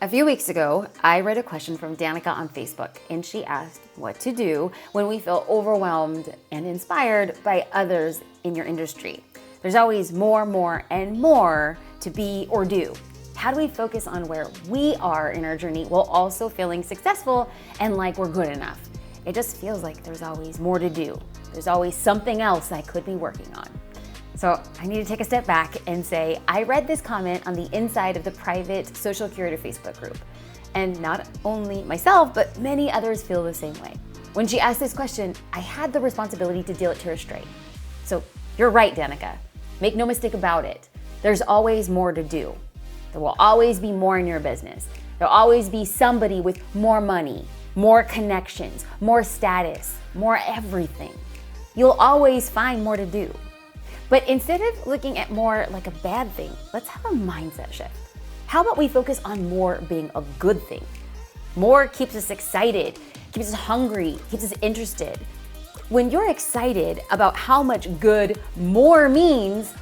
A few weeks ago, I read a question from Danica on Facebook, and she asked what to do when we feel overwhelmed and inspired by others in your industry. There's always more, and more to be or do. How do we focus on where we are in our journey while also feeling successful and like we're good enough? It just feels like there's always more to do. There's always something else I could be working on. So I need to take a step back and say, I read this comment on the inside of the private Social Curator Facebook group. And not only myself, but many others feel the same way. When she asked this question, I had the responsibility to deal it to her straight. So you're right, Danica. Make no mistake about it. There's always more to do. There will always be more in your business. There'll always be somebody with more money, more connections, more status, more everything. You'll always find more to do. But instead of looking at more like a bad thing, let's have a mindset shift. How about we focus on more being a good thing? More keeps us excited, keeps us hungry, keeps us interested. When you're excited about how much good more means,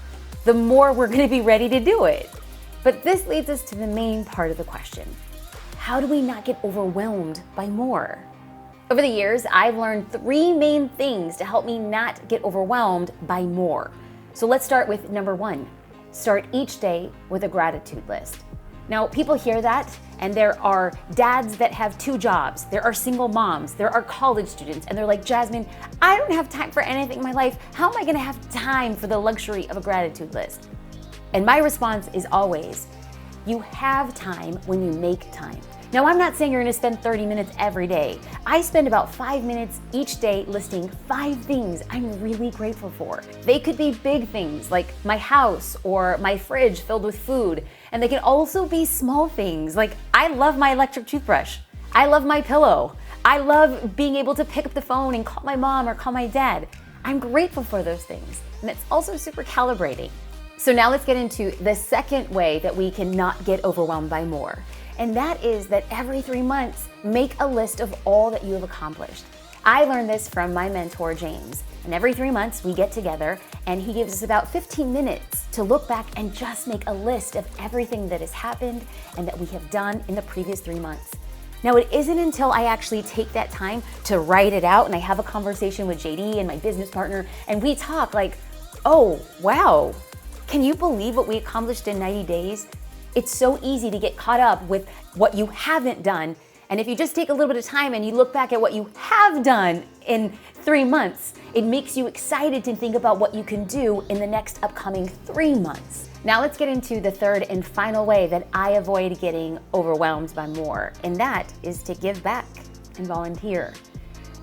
the more we're gonna be ready to do it. But this leads us to the main part of the question. How do we not get overwhelmed by more? Over the years, I've learned 3 main things to help me not get overwhelmed by more. So let's start with number 1. Start each day with a gratitude list. Now, people hear that, and there are dads that have 2 jobs. There are single moms. There are college students, and they're like, Jasmine, I don't have time for anything in my life. How am I gonna have time for the luxury of a gratitude list? And my response is always, you have time when you make time. Now, I'm not saying you're gonna spend 30 minutes every day. I spend about 5 minutes each day listing 5 things I'm really grateful for. They could be big things like my house or my fridge filled with food. And they can also be small things like I love my electric toothbrush. I love my pillow. I love being able to pick up the phone and call my mom or call my dad. I'm grateful for those things. And it's also super calibrating. So now let's get into the second way that we can not get overwhelmed by more. And that is that every 3 months, make a list of all that you have accomplished. I learned this from my mentor, James. And every 3 months, we get together and he gives us about 15 minutes to look back and just make a list of everything that has happened and that we have done in the previous 3 months. Now, it isn't until I actually take that time to write it out and I have a conversation with JD and my business partner and we talk like, oh, wow, can you believe what we accomplished in 90 days? It's so easy to get caught up with what you haven't done. And if you just take a little bit of time and you look back at what you have done in 3 months, it makes you excited to think about what you can do in the next upcoming 3 months. Now let's get into the third and final way that I avoid getting overwhelmed by more, and that is to give back and volunteer.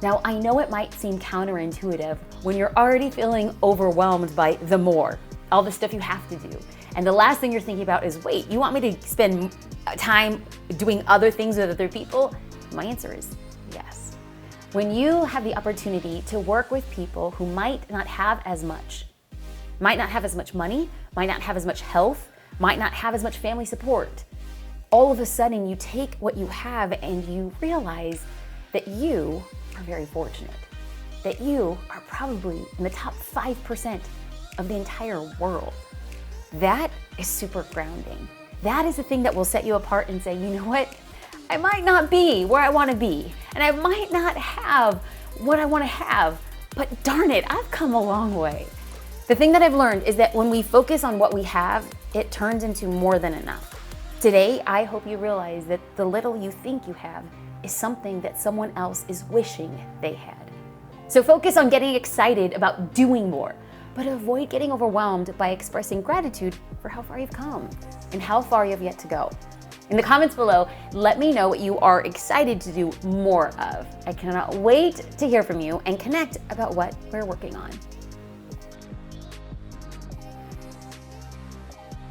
Now, I know it might seem counterintuitive when you're already feeling overwhelmed by the more, all the stuff you have to do. And the last thing you're thinking about is, wait, you want me to spend time doing other things with other people? My answer is yes. When you have the opportunity to work with people who might not have as much money, might not have as much health, might not have as much family support, all of a sudden you take what you have and you realize that you are very fortunate, that you are probably in the top 5% of the entire world. That is super grounding. That is the thing that will set you apart and say, you know what? I might not be where I want to be, and I might not have what I want to have, but darn it, I've come a long way. The thing that I've learned is that when we focus on what we have, it turns into more than enough. Today, I hope you realize that the little you think you have is something that someone else is wishing they had. So focus on getting excited about doing more, but avoid getting overwhelmed by expressing gratitude for how far you've come and how far you have yet to go. In the comments below, let me know what you are excited to do more of. I cannot wait to hear from you and connect about what we're working on.